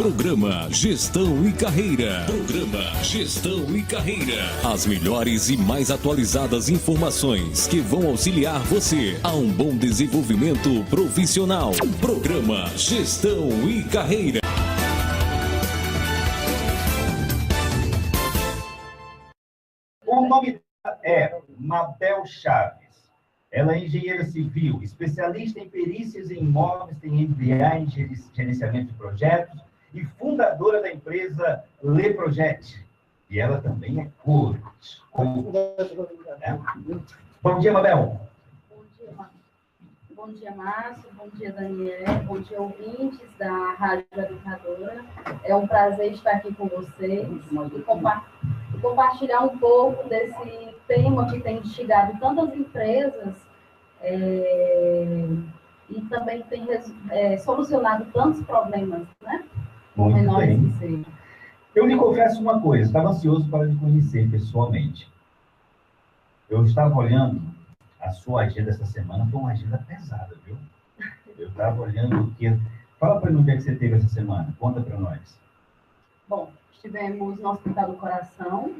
Programa Gestão e Carreira. Programa Gestão e Carreira. As melhores e mais atualizadas informações que vão auxiliar você a um bom desenvolvimento profissional. Programa Gestão e Carreira. O nome é Mabel Chaves. Ela é engenheira civil, especialista em perícias em imóveis, tem MBA em gerenciamento de projetos e fundadora da empresa Le Projet. E ela também é coach. Bom dia, Mabel. Bom dia, Márcio. Bom dia, Daniel. Bom dia, ouvintes da Rádio Educadora. É um prazer estar aqui com vocês e compartilhar um pouco desse tema que tem instigado tantas empresas e também tem solucionado tantos problemas, né? Muito bem. Eu lhe confesso uma coisa, estava ansioso para lhe conhecer pessoalmente. Eu estava olhando a sua agenda essa semana, foi uma agenda pesada, viu? Eu estava olhando o que... Fala para mim o que você teve essa semana, conta para nós. Bom, estivemos no Hospital do Coração,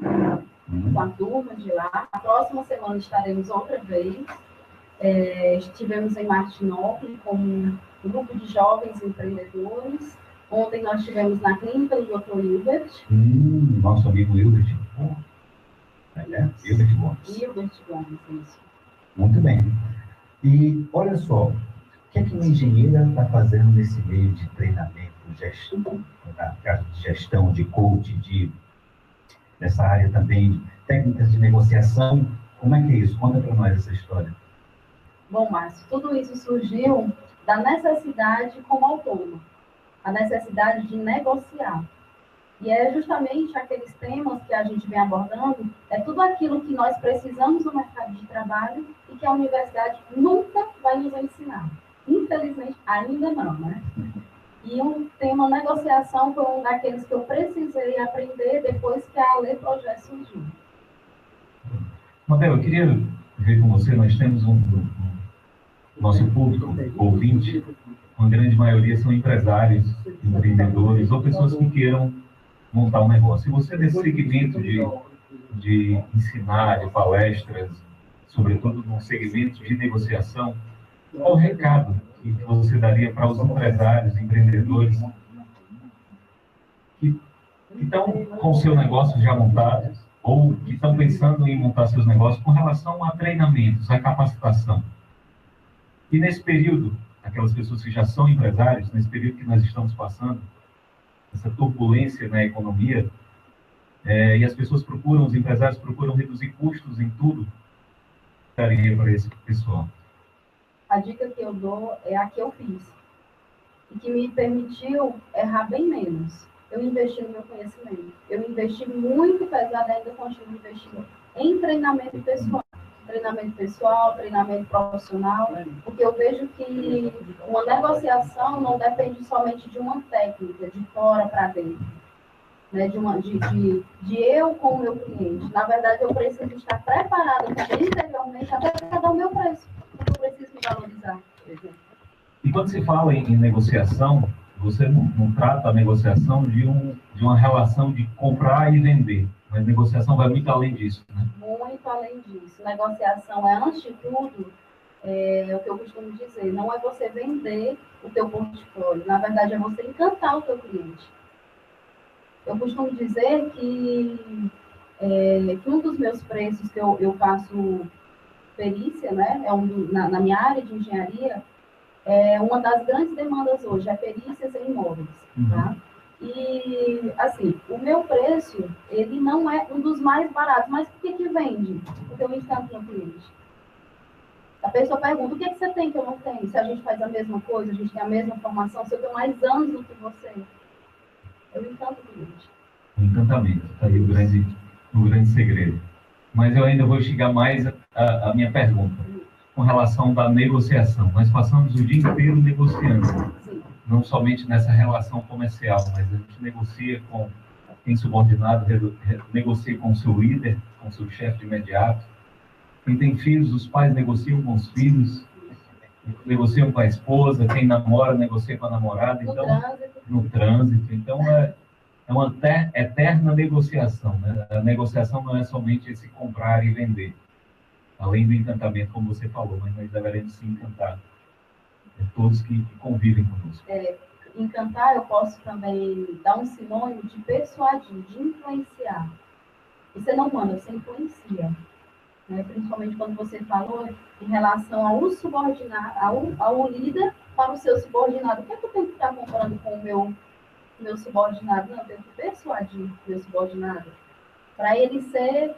com a turma de lá. A próxima semana estaremos outra vez. Estivemos em Martinópolis com um grupo de jovens empreendedores. Ontem nós estivemos na clínica do Dr. Hilbert. Nosso amigo Hilbert. Hilbert Gomes. Hilbert Gomes, isso. Muito bem. E olha só, o que é que uma engenheira está fazendo nesse meio de treinamento, de gestão, de coach, nessa área também, técnicas de negociação? Como é que é isso? Conta para nós essa história. Bom, Márcio, tudo isso surgiu da necessidade como autônomo, a necessidade de negociar. E é justamente aqueles temas que a gente vem abordando, é tudo aquilo que nós precisamos no mercado de trabalho e que a universidade nunca vai nos ensinar. Infelizmente, ainda não, né? E o tema negociação foi um daqueles que eu precisei aprender depois que a Le Projet surgiu. Mabel, eu queria ver com você, nós temos nosso público, ouvinte, uma grande maioria são empresários, empreendedores ou pessoas que queiram montar um negócio. E você, nesse segmento de ensinar, de palestras, sobretudo no segmento de negociação, qual o recado que você daria para os empresários, empreendedores que estão com o seu negócio já montado ou que estão pensando em montar seus negócios com relação a treinamentos, a capacitação? E nesse período, aquelas pessoas que já são empresários, nesse período que nós estamos passando, essa turbulência na economia, e as pessoas os empresários procuram reduzir custos em tudo, daria para esse pessoal? A dica que eu dou é a que eu fiz, e que me permitiu errar bem menos. Eu investi no meu conhecimento. Eu investi muito pesado, ainda continuo investindo em treinamento pessoal, treinamento profissional, porque eu vejo que uma negociação não depende somente de uma técnica, de fora para dentro, né? de eu com o meu cliente. Na verdade, eu preciso estar preparada também interiormente até para dar o meu preço, porque eu preciso me valorizar. E quando se fala em negociação, você não trata a negociação de uma relação de comprar e vender, mas negociação vai muito além disso, né? Muito além disso. Negociação é, antes de tudo, o que eu costumo dizer, não é você vender o teu portfólio, na verdade é você encantar o teu cliente. Eu costumo dizer que um dos meus preços que eu faço perícia, né, na minha área de engenharia, uma das grandes demandas hoje é perícias em imóveis, tá? E, assim, o meu preço, ele não é um dos mais baratos, mas por que vende? Porque eu encanto no cliente. A pessoa pergunta, o que você tem que eu não tenho? Se a gente faz a mesma coisa, a gente tem a mesma formação, se eu tenho mais anos do que você, eu encanto o cliente. Encantamento, está aí o grande segredo. Mas eu ainda vou chegar mais a minha pergunta, com relação da negociação. Nós passamos o dia inteiro negociando. Sim. Não somente nessa relação comercial, mas a gente negocia com quem subordinado, negocia com o seu líder, com o seu chefe de imediato. Quem tem filhos, os pais negociam com os filhos. negociam com a esposa, quem namora negocia com a namorada, então no trânsito. Então é uma eterna negociação, né? A negociação não é somente esse comprar e vender, além do encantamento, como você falou, mas nós deveremos sim encantar todos que convivem conosco. Encantar, eu posso também dar um sinônimo de persuadir, de influenciar. Você não manda, você influencia. Né? Principalmente quando você falou em relação ao subordinado, ao líder para o seu subordinado. O que é que eu tenho que estar comparando com o meu subordinado? Não, eu tenho que persuadir o meu subordinado para ele ser,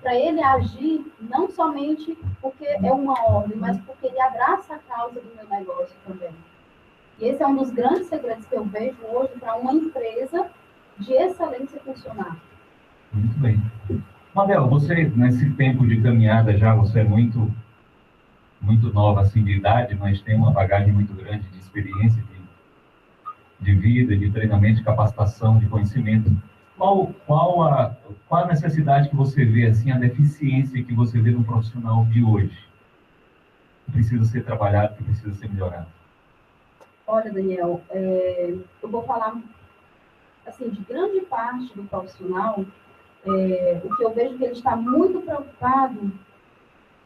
para ele agir não somente porque é uma ordem, mas porque ele abraça a causa do meu negócio também. E esse é um dos grandes segredos que eu vejo hoje para uma empresa de excelência funcionar. Muito bem. Mabel, você, nesse tempo de caminhada já, você é muito nova assim de idade, mas tem uma bagagem muito grande de experiência, de vida, de treinamento, de capacitação, de conhecimento. Qual a necessidade que você vê, assim, a deficiência que você vê no profissional de hoje? Que precisa ser trabalhado, que precisa ser melhorado? Olha, Daniel, eu vou falar assim, de grande parte do profissional, o que eu vejo que ele está muito preocupado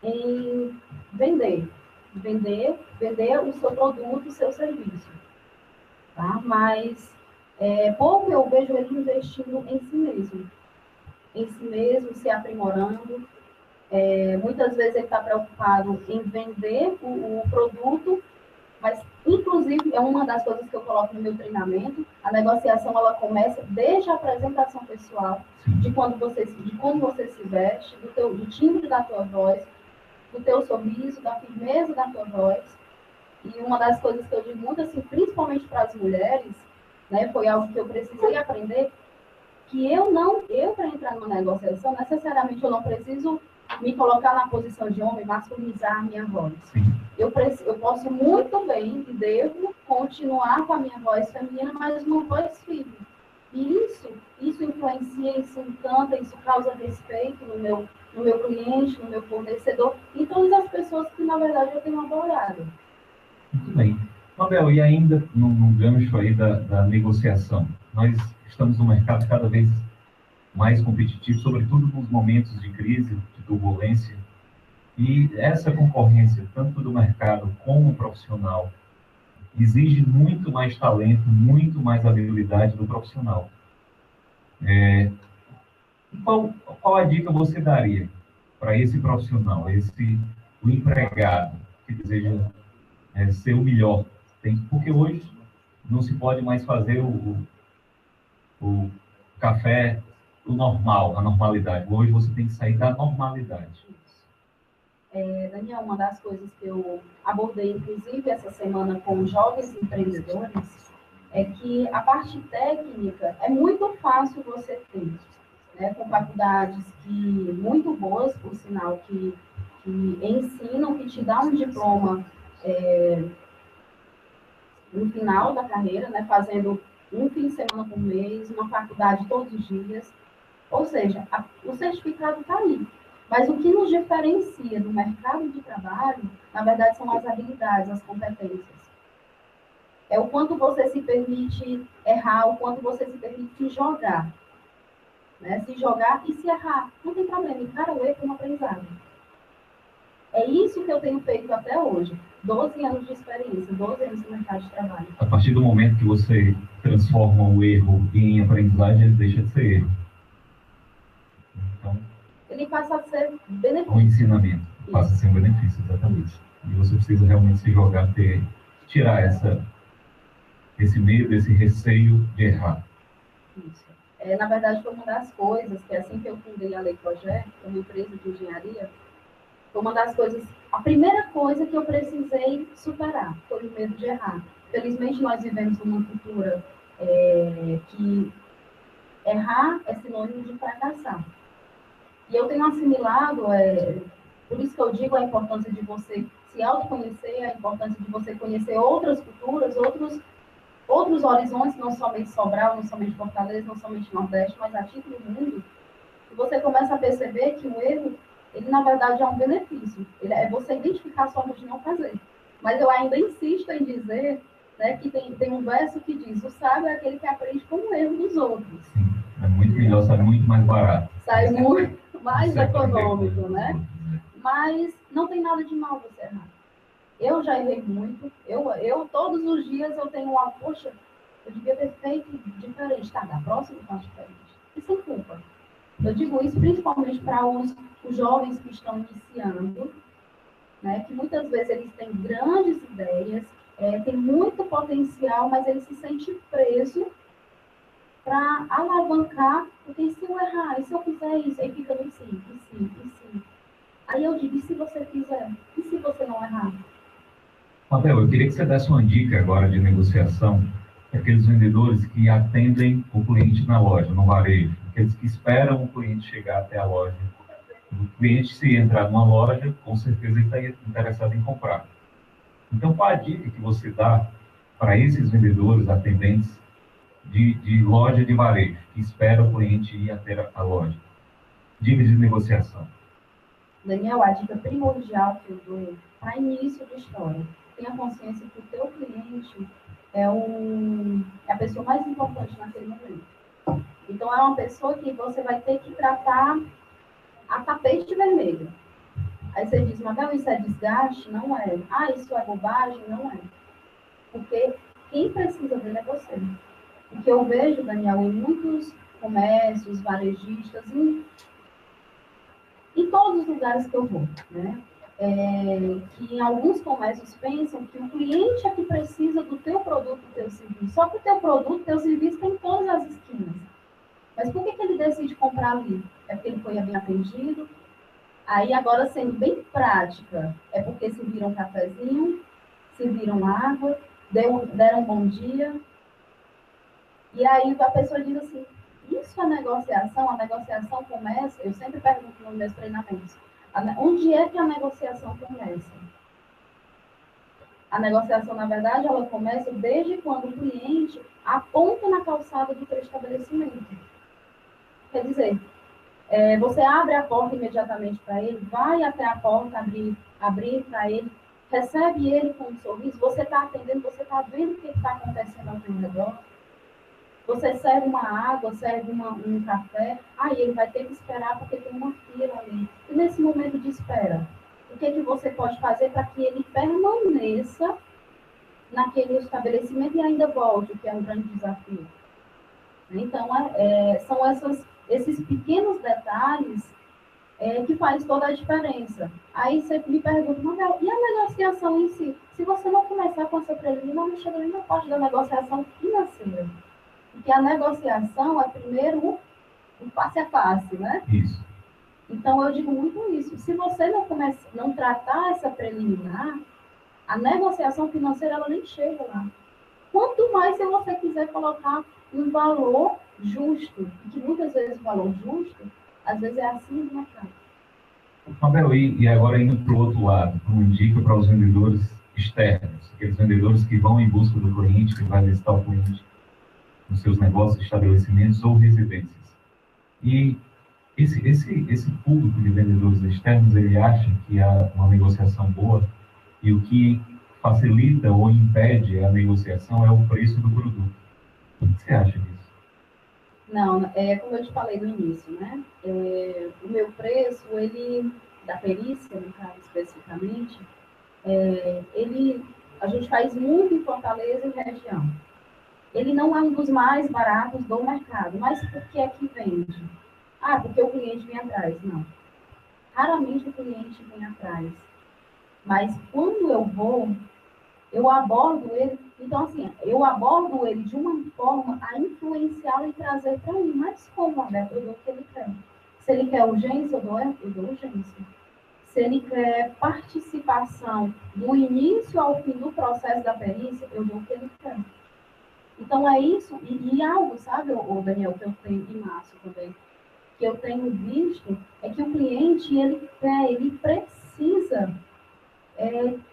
em vender o seu produto, o seu serviço, tá? Mas pouco eu vejo ele investindo em si mesmo, se aprimorando. Muitas vezes ele está preocupado em vender o produto, mas, inclusive, é uma das coisas que eu coloco no meu treinamento, a negociação, ela começa desde a apresentação pessoal, de como você se veste, do timbre da tua voz, do teu sorriso, da firmeza da tua voz. E uma das coisas que eu digo muito, assim, principalmente para as mulheres, né, foi algo que eu precisei aprender, que para entrar numa negociação, necessariamente eu não preciso me colocar na posição de homem, masculinizar a minha voz. Eu posso muito bem e devo continuar com a minha voz feminina, mas uma voz firme. E isso influencia, isso encanta, isso causa respeito no meu cliente, no meu fornecedor, e todas as pessoas que, na verdade, eu tenho abordado. Muito bem. Mabel, e ainda no gancho aí da negociação, nós estamos num mercado cada vez mais competitivo, sobretudo nos momentos de crise, de turbulência, e essa concorrência, tanto do mercado como profissional, exige muito mais talento, muito mais habilidade do profissional. Qual a dica você daria para esse profissional, o empregado que deseja ser o melhor? Porque hoje não se pode mais fazer o café, o normal, a normalidade. Hoje você tem que sair da normalidade. Daniel, uma das coisas que eu abordei, inclusive, essa semana com jovens empreendedores, é que a parte técnica é muito fácil você ter, né, com faculdades muito boas, por sinal, que ensinam, que te dão um diploma no final da carreira, né, fazendo um fim de semana por mês, uma faculdade todos os dias. Ou seja, o certificado está aí. Mas o que nos diferencia do mercado de trabalho, na verdade, são as habilidades, as competências. É o quanto você se permite errar, o quanto você se permite se jogar. Né? Se jogar e se errar. Não tem problema, encara o erro como aprendizado. É isso que eu tenho feito até hoje. 12 anos de experiência, 12 anos no mercado de trabalho. A partir do momento que você transforma o erro em aprendizagem, ele deixa de ser erro. Então, ele passa a ser benefício. Um ensinamento passa a ser um benefício, exatamente. E você precisa realmente se jogar, tirar esse medo, esse receio de errar. Isso. Na verdade, foi uma das coisas que, assim que eu fundei a Lei Projeto, uma empresa de engenharia, foi uma das coisas, a primeira coisa que eu precisei superar foi o medo de errar. Felizmente, nós vivemos numa cultura que errar é sinônimo de fracassar. E eu tenho assimilado, por isso que eu digo a importância de você se autoconhecer, a importância de você conhecer outras culturas, outros horizontes, não somente Sobral, não somente Fortaleza, não somente Nordeste, mas a título do mundo. E você começa a perceber que o erro ele na verdade é um benefício. É você identificar as formas de não fazer. Mas eu ainda insisto em dizer, né, que tem um verso que diz: o sábio é aquele que aprende com o erro dos outros. Sim, é muito melhor, sai muito mais barato. Sai muito mais Você econômico, aprender, né? Mas não tem nada de mal você errar. Eu já errei muito. Eu todos os dias eu tenho uma, poxa, eu devia ter feito diferente. Tá, da próxima eu faço diferente. E sem culpa. Eu digo isso principalmente para os jovens que estão iniciando, né? Que muitas vezes eles têm grandes ideias, têm muito potencial, mas eles se sentem presos para alavancar, porque se eu errar, e se eu fizer isso, aí fica no sim, e sim, e sim. Aí eu digo, e se você fizer? E se você não errar? Abel, eu queria que você desse uma dica agora de negociação para aqueles vendedores que atendem o cliente na loja, no varejo, aqueles que esperam o cliente chegar até a loja. O cliente, se entrar numa loja, com certeza ele está interessado em comprar. Então, qual a dica que você dá para esses vendedores, atendentes de loja de varejo, que esperam o cliente ir até a loja? Dica de negociação. Daniel, a dica primordial que eu dou para início de história: tenha consciência que o teu cliente é a pessoa mais importante naquele momento. Então, é uma pessoa que você vai ter que tratar a tapete vermelho. Aí você diz, Mabel, isso é desgaste? Não é. Ah, isso é bobagem? Não é. Porque quem precisa dele é você. O que eu vejo, Daniel, em muitos comércios, varejistas, em todos os lugares que eu vou, né? Que em alguns comércios pensam que o cliente é que precisa do teu produto, do teu serviço. Só que o teu produto, o teu serviço tem em todas as esquinas. Mas por que ele decide comprar ali? É porque ele foi bem atendido? Aí, agora, sendo bem prática, é porque serviram um cafezinho, serviram água, deram um bom dia. E aí a pessoa diz assim, isso é negociação? A negociação começa, eu sempre pergunto nos meus treinamentos, onde é que a negociação começa? A negociação, na verdade, ela começa desde quando o cliente aponta na calçada do teu estabelecimento. Quer dizer, você abre a porta imediatamente para ele, vai até a porta abrir para ele, recebe ele com um sorriso, você está atendendo, você está vendo o que está acontecendo ao seu redor. Você serve uma água, serve um café, aí ele vai ter que esperar porque tem uma fila ali. E nesse momento de espera, o que você pode fazer para que ele permaneça naquele estabelecimento e ainda volte, o que é um grande desafio? Então, são esses pequenos detalhes que faz toda a diferença. Aí você me pergunta, Mabel, e a negociação em si? Se você não começar com essa preliminar, não chega nem na parte da negociação financeira. Porque a negociação é primeiro um passo a passo, né? Isso. Então, eu digo muito isso. Se você não tratar essa preliminar, a negociação financeira ela nem chega lá. Quanto mais se você quiser colocar um valor justo, que muitas vezes o valor justo, às vezes é acima do mercado. Mabel, e agora indo para o outro lado, uma dica para os vendedores externos, aqueles vendedores que vão em busca do cliente, que vai visitar o cliente nos seus negócios, estabelecimentos ou residências. E esse público de vendedores externos, ele acha que há uma negociação boa e o que facilita ou impede a negociação é o preço do produto. O que você acha disso? Não, como eu te falei no início, né? O meu preço, da perícia, no caso especificamente, a gente faz muito em Fortaleza e região. Ele não é um dos mais baratos do mercado, mas por que é que vende? Ah, porque o cliente vem atrás. Não. Raramente o cliente vem atrás. Mas quando eu vou, eu abordo ele. Então, assim, eu abordo ele de uma forma a influenciá-lo e trazer para mim. Mas como, Roberto, eu dou o que ele quer. Se ele quer urgência, eu dou urgência. Se ele quer participação do início ao fim do processo da perícia, eu dou o que ele quer. Então, é isso. E algo, sabe, Daniel, que eu tenho, e Márcio também, que eu tenho visto, é que o cliente, ele precisa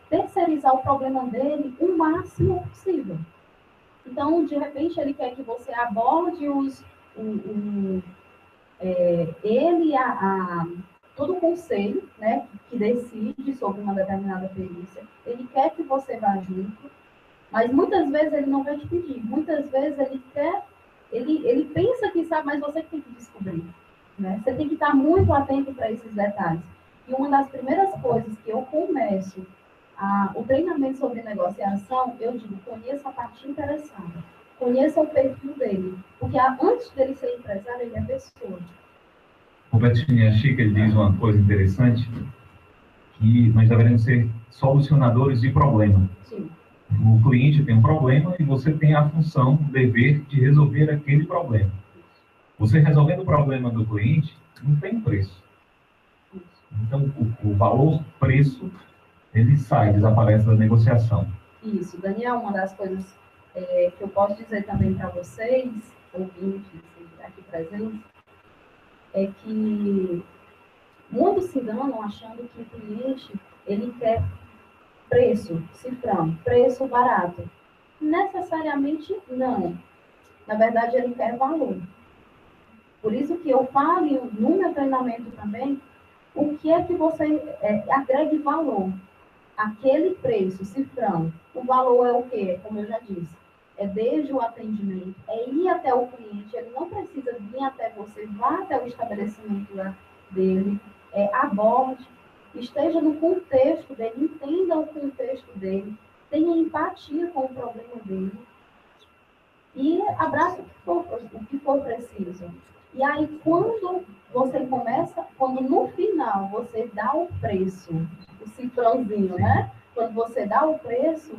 terceirizar o problema dele o máximo possível. Então, de repente, ele quer que você aborde ele todo o conselho, né, que decide sobre uma determinada perícia, ele quer que você vá junto, mas muitas vezes ele não vai te pedir, muitas vezes ele pensa que sabe, mas você que tem que descobrir, né? Você tem que estar muito atento para esses detalhes. E uma das primeiras coisas que eu começo o treinamento sobre negociação, eu digo, conheça a parte interessada, conheça o perfil dele, porque antes dele ser empresário, ele é pessoa. Roberto Chiniachik, ele diz uma coisa interessante, que nós devemos ser solucionadores de problema. Sim. O cliente tem um problema e você tem a função, o dever de resolver aquele problema. Você resolvendo o problema do cliente, não tem preço. Então, o valor, preço, ele desaparece da negociação. Isso, Daniel, uma das coisas que eu posso dizer também para vocês, ouvintes aqui presentes, é que muitos se enganam achando que o cliente, ele quer preço, cifrão, preço barato. Necessariamente não. Na verdade, ele quer valor. Por isso que eu falo no meu treinamento também, o que é que você agregue valor. Aquele preço, cifrão, o valor é o quê? Como eu já disse, é desde o atendimento, é ir até o cliente, ele não precisa vir até você, vá até o estabelecimento dele, aborde, esteja no contexto dele, entenda o contexto dele, tenha empatia com o problema dele e abraça o que for preciso. E aí, quando você começa, quando no final você dá o preço, o cifrãozinho, né? Quando você dá o preço,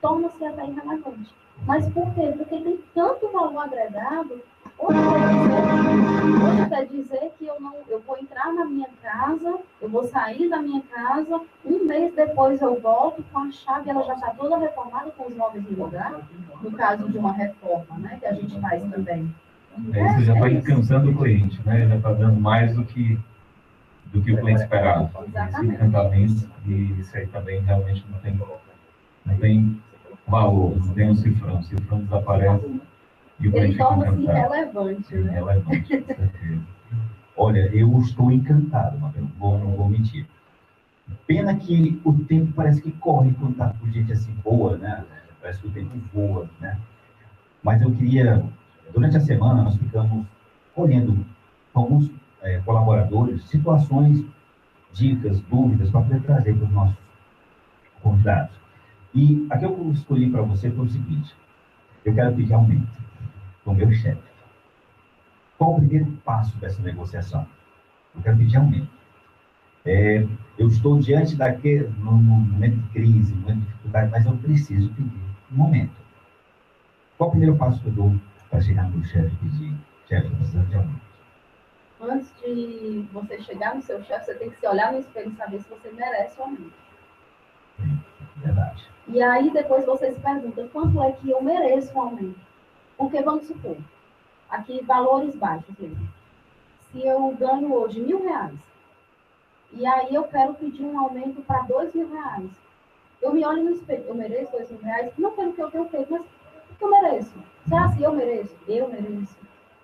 torna-se até irrelevante. Mas por quê? Porque tem tanto valor agregado. Hoje quer dizer que eu vou entrar na minha casa, eu vou sair da minha casa, um mês depois eu volto com a chave, ela já está toda reformada com os móveis no lugar, no caso de uma reforma, né? Que a gente faz também. Você já está encantando o cliente, né? Já está dando mais do que o cliente esperava. Esse encantamento, e isso aí também realmente não tem valor, não tem um cifrão. O cifrão desaparece e o cliente fica encantado. Ele torna-se irrelevante, né? Irrelevante, com certeza. Olha, eu estou encantado, Mabel, não vou mentir. Pena que o tempo parece que corre quando está com gente assim boa, né? Parece que o tempo voa, né? Mas eu queria... Durante a semana, nós ficamos colhendo com alguns colaboradores situações, dicas, dúvidas, para poder trazer para os nossos convidados. E aqui eu escolhi para você foi o seguinte: eu quero pedir aumento do meu chefe. Qual o primeiro passo dessa negociação? Eu quero pedir aumento. Eu estou diante num momento de crise, num momento de dificuldade, mas eu preciso pedir um aumento. Qual o primeiro passo que eu dou para chegar no chefe e pedir: chefe, eu preciso de aumento? Antes de você chegar no seu chefe, você tem que se olhar no espelho e saber se você merece o aumento. Verdade. E aí, depois você se pergunta, quanto é que eu mereço o aumento? Porque, vamos supor, aqui, valores baixos mesmo. Se eu ganho hoje R$1.000, e aí eu quero pedir um aumento para R$2.000, eu me olho no espelho, eu mereço R$2.000? Não pelo que eu tenho feito, mas o que eu mereço? Será que eu mereço? Eu mereço.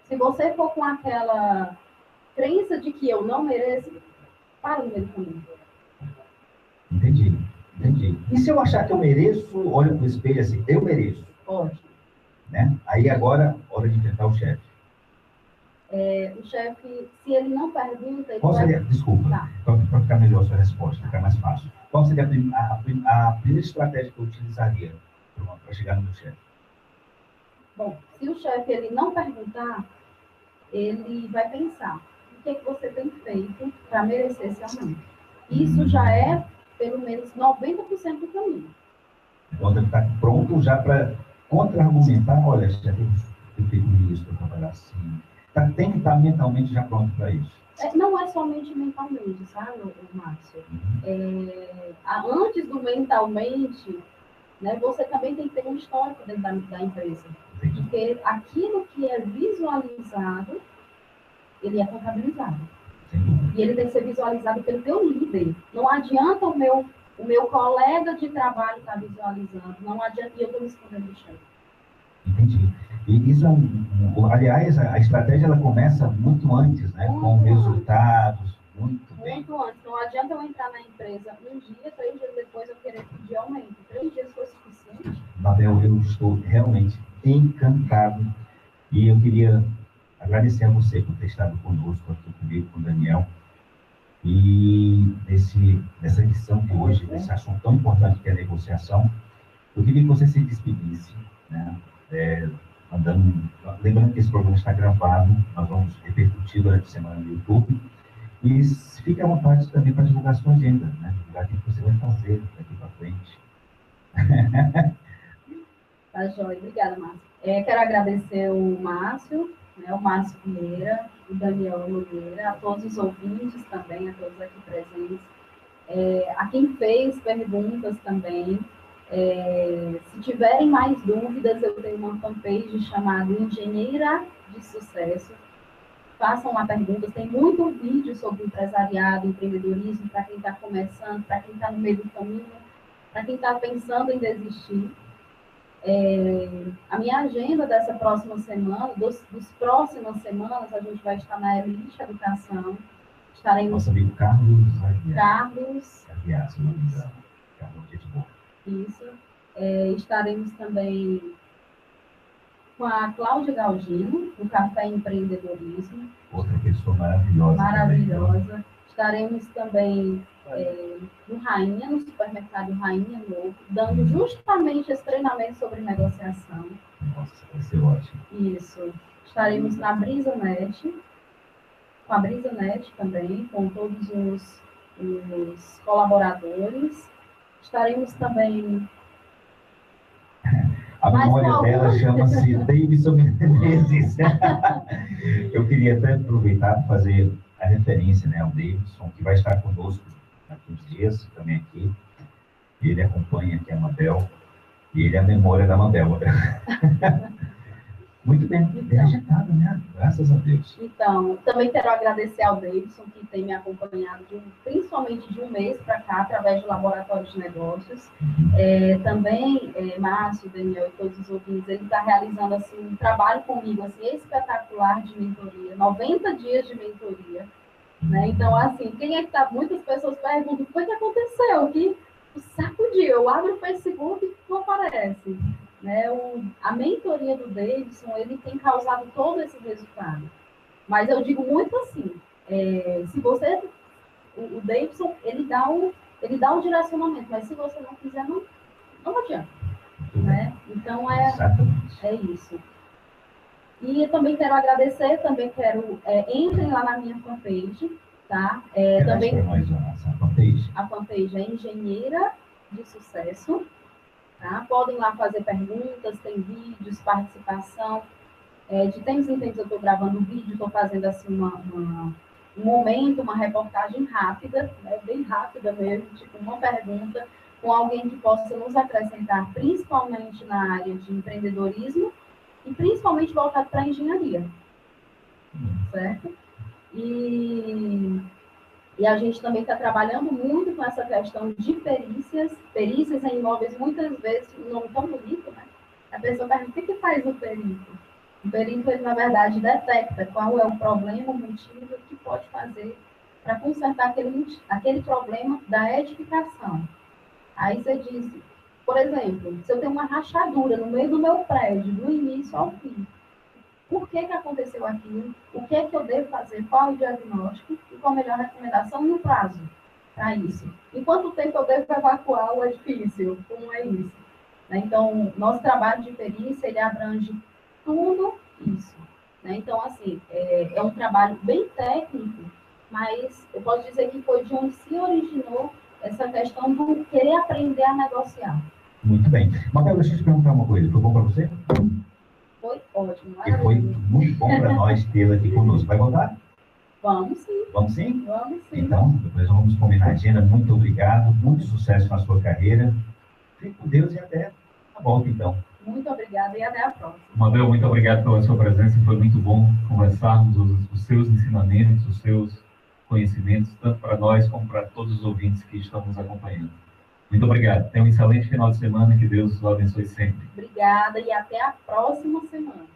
Se você for com aquela crença de que eu não mereço, para no meio do caminho. Entendi. E se eu achar que eu mereço, olha para o espelho assim, eu mereço. Ótimo. Né? Aí agora, hora de enfrentar o chefe. O chefe, se ele não pergunta... Ele Qual seria, desculpa, tá, para ficar melhor a sua resposta, ficar mais fácil. Qual seria a primeira estratégia que eu utilizaria para chegar no meu chefe? Bom, se o chefe ele não perguntar, ele vai pensar o que você tem feito para merecer esse aumento. Isso já é pelo menos 90% do caminho. Então, deve estar pronto já para contra-argumentar: olha, já tem feito isso, para trabalhar assim. Tem que estar mentalmente já pronto para isso. Não é somente mentalmente, sabe, Márcio? Antes do mentalmente, né, você também tem que ter um histórico dentro da empresa. Porque aquilo que é visualizado, ele é contabilizado. E ele tem que ser visualizado pelo teu líder. Não adianta o meu colega de trabalho estar visualizando. Não adianta, e eu estou me escondendo do chefe. Entendi. E isso, aliás, a estratégia ela começa muito antes, né? Com resultados, Muito bem. Muito antes. Não adianta eu entrar na empresa um dia, 3 dias depois eu querer pedir aumento. 3 dias foi suficiente? Mabel, eu estou realmente encantado e eu queria agradecer a você por ter estado conosco aqui comigo, com o Daniel, e nessa edição de hoje, desse assunto tão importante que é a negociação. Eu queria que você se despedisse, né? Lembrando que esse programa está gravado, nós vamos repercutir durante a semana no YouTube, e fique à vontade também para divulgar sua agenda, né? Divulgar o que você vai fazer daqui para frente. Tá, joia. Obrigada, Márcio. Quero agradecer o Márcio, né, o Márcio Vieira, o Daniel Nogueira, a todos os ouvintes também, a todos aqui presentes, a quem fez perguntas também. Se tiverem mais dúvidas, eu tenho uma fanpage chamada Engenheira de Sucesso. Façam lá perguntas, tem muito vídeo sobre empresariado, empreendedorismo, para quem está começando, para quem está no meio do caminho, para quem está pensando em desistir. A minha agenda dessa próxima semana, dos próximas semanas, a gente vai estar na Elite Educação. Estaremos... Nosso amigo Carlos Aguiar, se não me engano. Carlos, gente boa. Isso. Estaremos também com a Cláudia Galdino, do Café Empreendedorismo. Outra pessoa maravilhosa. Maravilhosa. Também. Estaremos também no Rainha, no supermercado Rainha Novo, dando justamente esse treinamento sobre negociação. Nossa, vai ser ótimo. Isso. Estaremos na BrisaNet, com a BrisaNet também, com todos os colaboradores. Estaremos também... A memória dela chama-se Davidson Menezes. Eu queria até aproveitar para fazer a referência, né, ao Davidson, que vai estar conosco daqui uns dias, também aqui. Ele acompanha aqui a Mabel, e ele é a memória da Mabel. Muito bem, bem agitado, né? Graças a Deus. Então, também quero agradecer ao Davidson, que tem me acompanhado principalmente de um mês para cá, através do Laboratório de Negócios. Também, Márcio, Daniel e todos os ouvintes, ele está realizando assim, um trabalho comigo assim, espetacular de mentoria, 90 dias de mentoria. Né? Então, assim, quem é que está? Muitas pessoas perguntam, o que aconteceu? Que sacudiu, eu abro o Facebook e não aparece. Né, a mentoria do Davidson, ele tem causado todo esse resultado. Mas eu digo muito assim, se você... O Davidson, ele dá um direcionamento, mas se você não quiser, não adianta. Né? Então, é isso. E eu também quero agradecer, entrem lá na minha fanpage, tá? Também a fanpage é Engenheira de Sucesso. Tá? Podem lá fazer perguntas, tem vídeos, participação. De tempos em tempos eu estou gravando um vídeo, estou fazendo assim um momento, uma reportagem rápida, né? Bem rápida mesmo, tipo uma pergunta, com alguém que possa nos acrescentar, principalmente na área de empreendedorismo e principalmente voltado para a engenharia. Certo? E a gente também está trabalhando muito com essa questão de perícias em imóveis, muitas vezes, não tão bonito, né? A pessoa pergunta, o que faz o perito? O perito, ele, na verdade, detecta qual é o problema, o motivo que pode fazer para consertar aquele problema da edificação. Aí você diz, por exemplo, se eu tenho uma rachadura no meio do meu prédio, do início ao fim, por que aconteceu aquilo, o que eu devo fazer, qual é o diagnóstico e qual a melhor recomendação e o prazo para isso. Em quanto tempo eu devo evacuar o edifício, como é isso? Então, nosso trabalho de perícia, ele abrange tudo isso. Né? Então, assim, é um trabalho bem técnico, mas eu posso dizer que foi de onde se originou essa questão do querer aprender a negociar. Muito bem. Mabel, deixa eu te perguntar uma coisa, foi bom para você? Foi ótimo, e foi muito bom para nós tê-la aqui conosco. Vai voltar? Vamos sim. Vamos sim? Vamos sim. Então, depois vamos combinar a agenda. Muito obrigado, muito sucesso na sua carreira. Fique com Deus e até a volta, então. Muito obrigada e até a próxima. Mabel, muito obrigado pela sua presença. Foi muito bom conversarmos os seus ensinamentos, os seus conhecimentos, tanto para nós como para todos os ouvintes que estão nos acompanhando. Muito obrigado. Tenha um excelente final de semana. Que Deus o abençoe sempre. Obrigada e até a próxima semana.